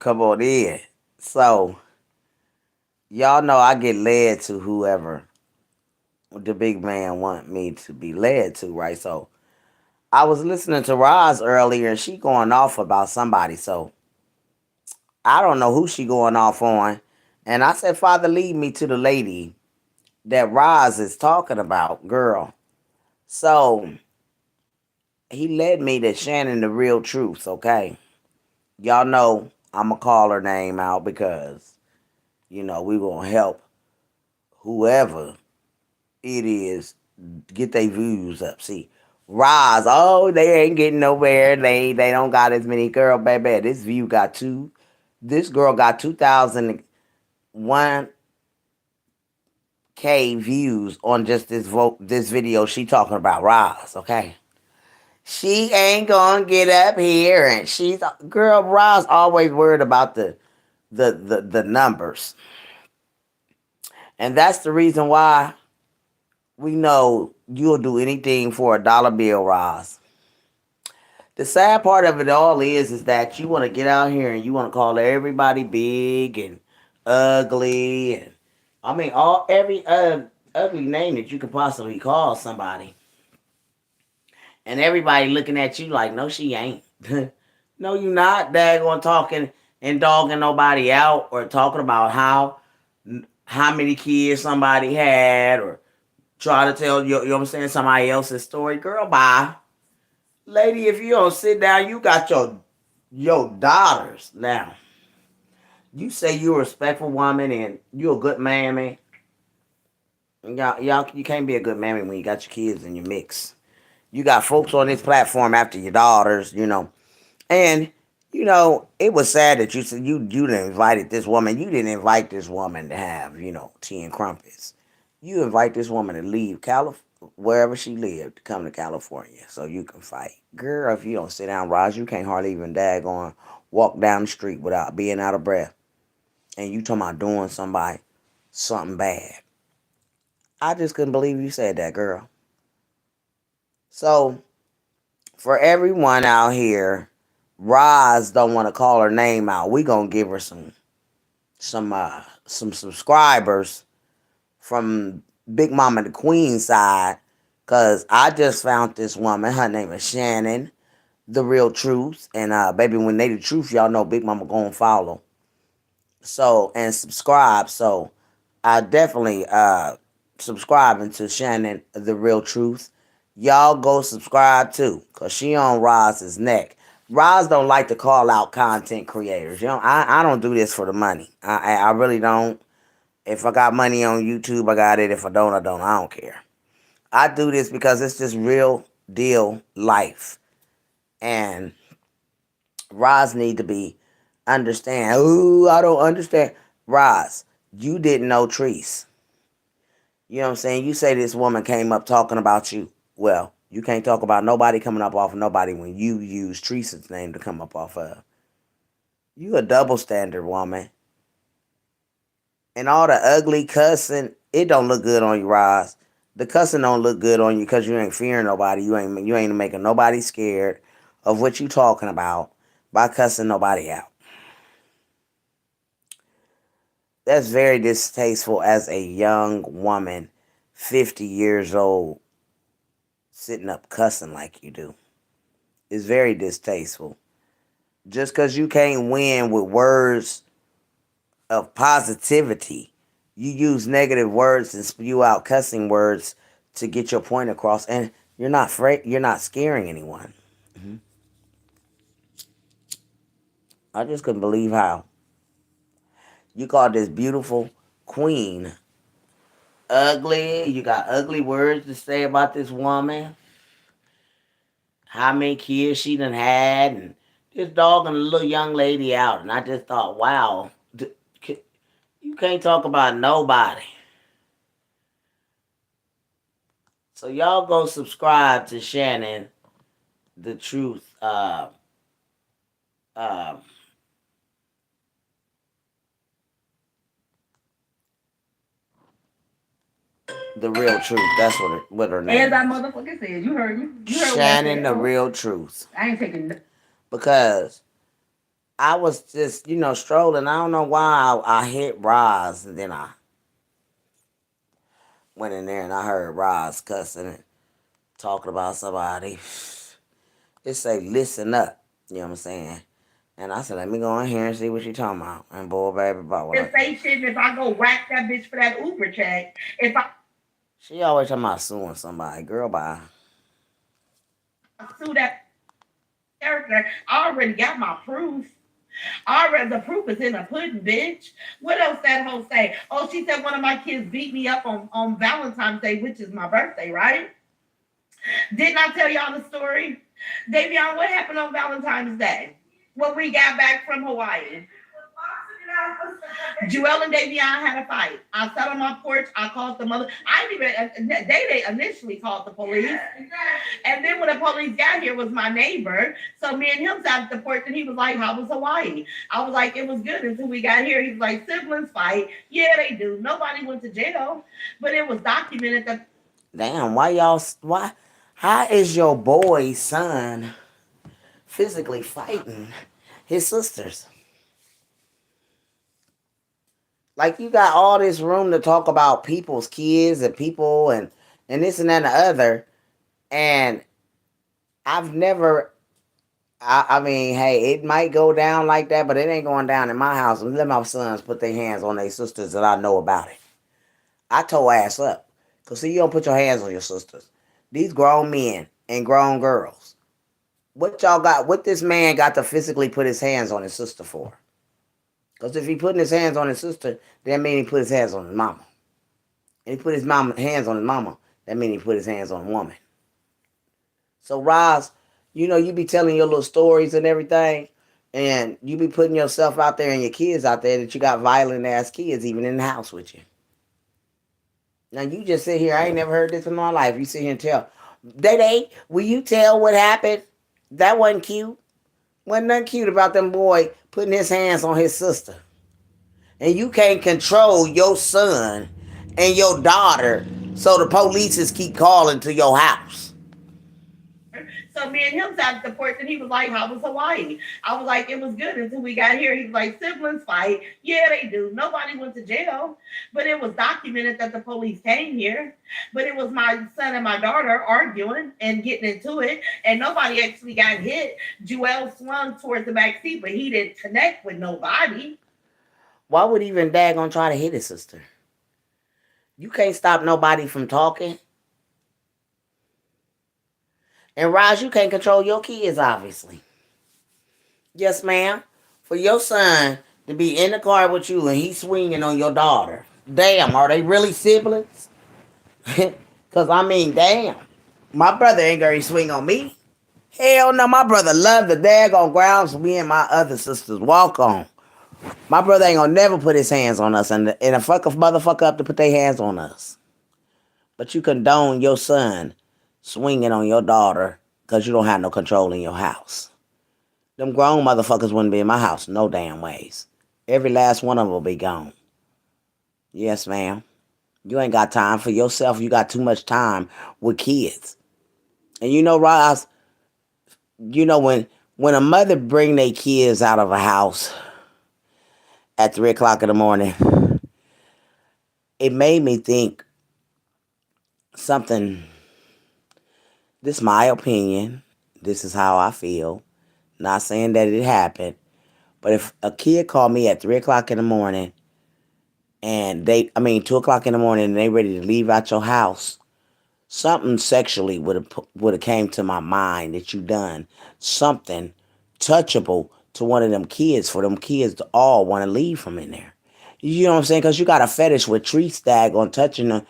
Come on in. So, y'all know I get led to whoever the big man want me to be led to, right? So, I was listening to Roz earlier and she going off about somebody. So, I don't know who she going off on. And I said, Father, lead me to the lady that Roz is talking about, girl. So, he led me to Shannon the Real Truth, okay? Y'all know I'm going to call her name out because, we going to help whoever it is get their views up. See, Roz, oh, they ain't getting nowhere. They don't got as many girl, baby. This view got two. This girl got 2,001K views on just this video. She talking about Roz, okay? She ain't gonna get up here, and she's girl. Roz always worried about the numbers, and that's the reason why we know you'll do anything for a dollar bill, Roz. The sad part of it all is that you want to get out here and you want to call everybody big and ugly and I mean all every ugly name that you could possibly call somebody, and everybody looking at you like, no, she ain't. No, you not. Daggone talking and dogging nobody out or talking about how many kids somebody had or try to tell you know what I'm saying somebody else's story. Girl, bye. Lady, if you don't sit down, you got your daughters. Now, you say you're a respectful woman and you're a good mammy. Y'all, you can't be a good mammy when you got your kids in your mix. You got folks on this platform after your daughters. And it was sad that you said you didn't invited this woman. You didn't invite this woman to have tea and crumpets. You invite this woman to leave wherever she lived to come to California so you can fight. Girl, if you don't sit down, Roz, you can't hardly even daggone walk down the street without being out of breath. And you talking about doing something bad. I just couldn't believe you said that, girl. So for everyone out here, Roz don't want to call her name out. We gonna give her some subscribers from Big Mama the Queen side, cause I just found this woman. Her name is Shannon, the Real Truth, and baby, when they the truth, y'all know Big Mama gonna follow. So and subscribe. So I definitely subscribing to Shannon, the Real Truth. Y'all go subscribe too, cause she on Roz's neck. Roz don't like to call out content creators. I don't do this for the money. I really don't. If I got money on YouTube, I got it. If I don't, I don't. I don't care. I do this because it's just real deal life. And Roz need to be understand. Ooh, I don't understand. Roz, you didn't know Treese. You know what I'm saying? You say this woman came up talking about you. Well, you can't talk about nobody coming up off of nobody when you use Treese's name to come up off of. You a double standard woman. And all the ugly cussing, it don't look good on you, Roz. The cussing don't look good on you because you ain't fearing nobody. You ain't making nobody scared of what you talking about by cussing nobody out. That's very distasteful as a young woman, 50 years old, sitting up cussing like you do. It's very distasteful. Just because you can't win with words of positivity, you use negative words and spew out cussing words to get your point across, and you're not scaring anyone. Mm-hmm. I just couldn't believe how you called this beautiful queen ugly. You got ugly words to say about this woman. How many kids she done had, and just dogging a little young lady out. And I just thought, wow, you can't talk about nobody. So y'all go subscribe to Shannon, the truth. Uh, the real truth. That's what her name. As I motherfucker said, you heard me. You heard Shannon, the real truth. I ain't taking. Because I was just, strolling. I don't know why I hit Roz, and then I went in there and I heard Roz cussing and talking about somebody. It say, listen up. You know what I'm saying? And I said, let me go in here and see what she talking about. And boy, baby, about what Just say shit, and if I go whack that bitch for that Uber check, if I she always talking about suing somebody. Girl, bye. sue that character, I already got my proof. Already, the proof is in the pudding, bitch. What else that hoe say? Oh, she said one of my kids beat me up on Valentine's Day, which is my birthday, right? Didn't I tell y'all the story? Davion, what happened on Valentine's Day when we got back from Hawaii? Joel and Davion had a fight. I sat on my porch. I called the mother. I didn't even. They initially called the police, and then when the police got here, was my neighbor. So me and him sat at the porch, and he was like, "How was Hawaii?" I was like, "It was good until we got here." He was like, "Siblings fight? Yeah, they do. Nobody went to jail, but it was documented that." Damn, why y'all? Why? How is your boy's son physically fighting his sisters? Like you got all this room to talk about people's kids and people and this and that and the other, and I've never. I mean, hey, it might go down like that, but it ain't going down in my house. Let my sons put their hands on their sisters that I know about it. I told ass up. Cause see, you don't put your hands on your sisters. These grown men and grown girls. What y'all got? What this man got to physically put his hands on his sister for? Cause if he putting his hands on his sister, that mean he put his hands on his mama. And he put his hands on his mama, that mean he put his hands on a woman. So Roz, you be telling your little stories and everything, and you be putting yourself out there and your kids out there that you got violent ass kids even in the house with you. Now you just sit here. I ain't never heard this in my life. You sit here and tell, Day, will you tell what happened? That wasn't cute. Wasn't nothing cute about them boy putting his hands on his sister. And you can't control your son and your daughter, so the police keep calling to your house. So me and him sat at the porch, and he was like, "How was Hawaii?" I was like, "It was good until we got here." He was like, "Siblings fight? Yeah, they do. Nobody went to jail, but it was documented that the police came here. But it was my son and my daughter arguing and getting into it, and nobody actually got hit. Joel swung towards the back seat, but he didn't connect with nobody." Why would even dad gonna try to hit his sister? You can't stop nobody from talking. And Raj, you can't control your kids, obviously. Yes, ma'am. For your son to be in the car with you and he's swinging on your daughter. Damn, are they really siblings? Because, I mean, damn. My brother ain't gonna swing on me. Hell no, my brother love the daggone grounds me and my other sisters walk on. My brother ain't gonna never put his hands on us and a fuck a motherfucker up to put their hands on us. But you condone your son swinging on your daughter because you don't have no control in your house. Them grown motherfuckers wouldn't be in my house no damn ways. Every last one of them will be gone. Yes, ma'am. You ain't got time for yourself. You got too much time with kids. And Roz, when a mother bring their kids out of a house at 3 o'clock in the morning, it made me think something. This is my opinion. This is how I feel. Not saying that it happened, but if a kid called me at 3 o'clock in the morning and 2 o'clock in the morning and they ready to leave out your house, something sexually would have came to my mind that you done something touchable to one of them kids for them kids to all want to leave from in there. You know what I'm saying? Because you got a fetish with tree stag on touching the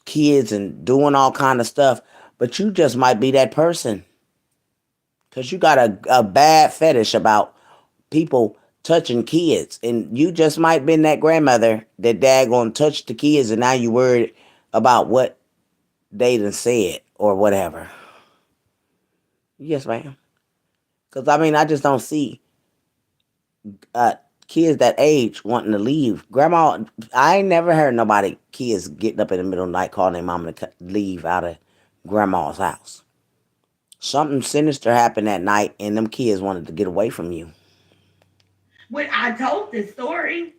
kids and doing all kind of stuff, but you just might be that person because you got a bad fetish about people touching kids, and you just might been that grandmother that daggone touched the kids, and now you worried about what they done said or whatever. Yes, ma'am. Because I just don't see uh, kids that age wanting to leave. Grandma, I ain't never heard nobody kids getting up in the middle of the night calling their mama to leave out of grandma's house. Something sinister happened that night, and them kids wanted to get away from you. When I told this story,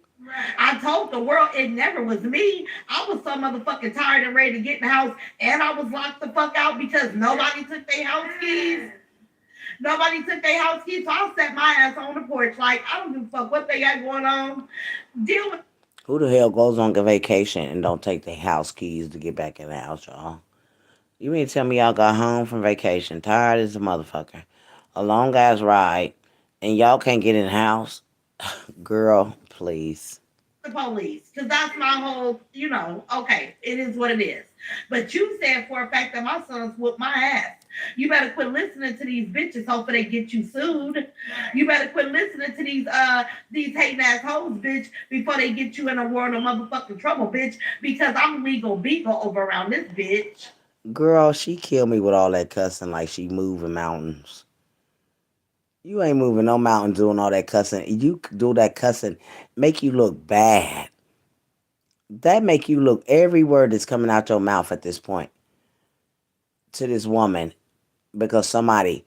I told the world it never was me. I was so motherfucking tired and ready to get in the house, and I was locked the fuck out because nobody took their house keys. Nobody took their house keys, so I sat my ass on the porch like I don't give a fuck what they got going on. Deal with. Who the hell goes on vacation and don't take their house keys to get back in the house, y'all? You mean to tell me y'all got home from vacation, tired as a motherfucker, a long ass ride, and y'all can't get in the house? Girl, please. The police because that's my whole, okay, it is what it is. But you said for a fact that my sons whooped my ass. You better quit listening to these bitches hoping they get you sued. You better quit listening to these hating ass hoes, bitch, before they get you in a world of motherfucking trouble, bitch, because I'm legal beagle over around this bitch. Girl, she killed me with all that cussing like she moving mountains. You ain't moving no mountain doing all that cussing. You do that cussing, make you look bad. That make you look every word that's coming out your mouth at this point to this woman because somebody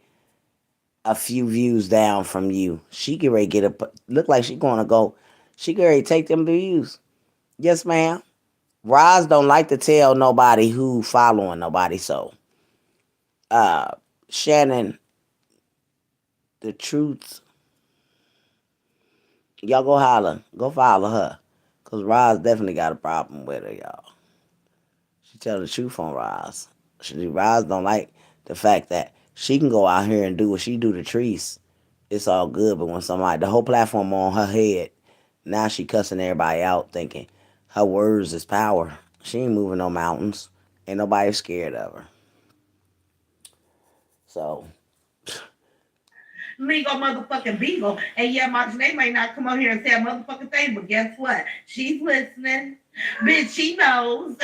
a few views down from you. She get ready to get up. Look like she gonna go. She get ready to take them views. Yes, ma'am. Roz don't like to tell nobody who following nobody. So, uh, Shannon, the truth. Y'all go holler. Go follow her. Cause Roz definitely got a problem with her, y'all. She tell the truth on Roz. Roz don't like the fact that she can go out here and do what she do to Treese. It's all good, but when somebody, the whole platform on her head, now she cussing everybody out, thinking her words is power. She ain't moving no mountains. Ain't nobody scared of her. So Legal motherfucking beagle. And yeah, Marjane may not come on here and say a motherfucking thing, but guess what? She's listening. Bitch, she knows.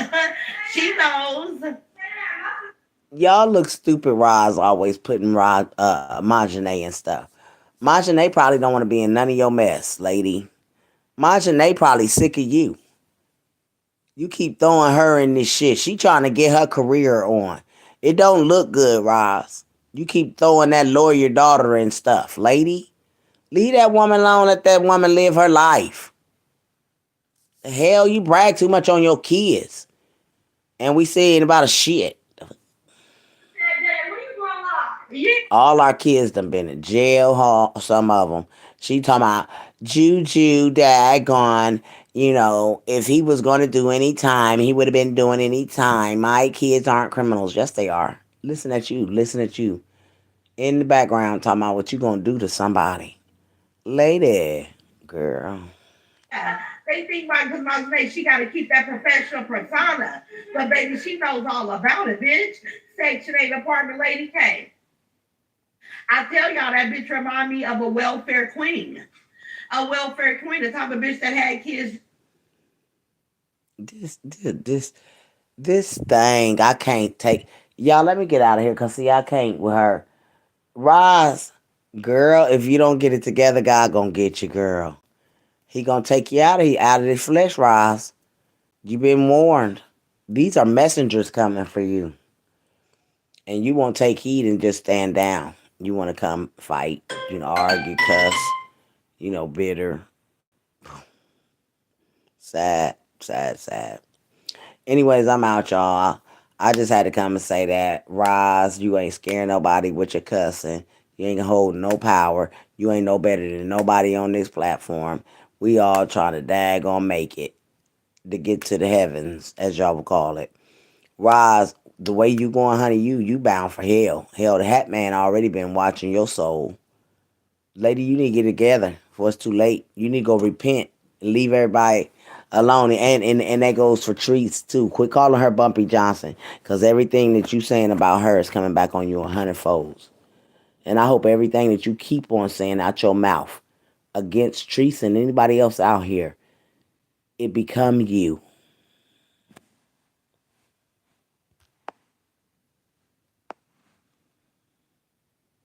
She knows. y'all look stupid. Roz always putting Marjane and stuff. Marjane probably don't want to be in none of your mess, lady. Marjane probably sick of you. You keep throwing her in this shit. She trying to get her career on. It don't look good, Roz. You keep throwing that lawyer daughter and stuff, lady. Leave that woman alone. Let that woman live her life. The hell, you brag too much on your kids. And we saying about a shit. All our kids done been in jail, some of them. She talking about Juju, daggone. If he was going to do any time, he would have been doing any time. My kids aren't criminals. Yes, they are. Listen at you. Listen at you. In the background talking about what you going to do to somebody. Lady, girl. They think my because my she got to keep that professional persona, but baby, she knows all about it, bitch. Section 8 apartment lady K. I tell y'all that bitch remind me of a welfare queen. A welfare queen, the type of bitch that had kids. This thing, I can't take. Y'all, let me get out of here because, see, I can't with her. Roz, girl, if you don't get it together, God gonna get you, girl. He gonna take you out of the flesh, Roz. You been warned. These are messengers coming for you. And you won't take heed and just stand down. You want to come fight, argue, cuss, bitter. Sad, sad, sad. Anyways, I'm out, y'all. I just had to come and say that. Roz, you ain't scaring nobody with your cussing. You ain't holding no power. You ain't no better than nobody on this platform. We all trying to daggone make it to get to the heavens, as y'all would call it. Roz, the way you going, honey, you bound for hell. Hell, the Hat Man already been watching your soul. Lady, you need to get together before it's too late. You need to go repent and leave everybody alone. And that goes for Treats, too. Quit calling her Bumpy Johnson, because everything that you saying about her is coming back on you 100 folds. And I hope everything that you keep on saying out your mouth against Treats and anybody else out here, it become you.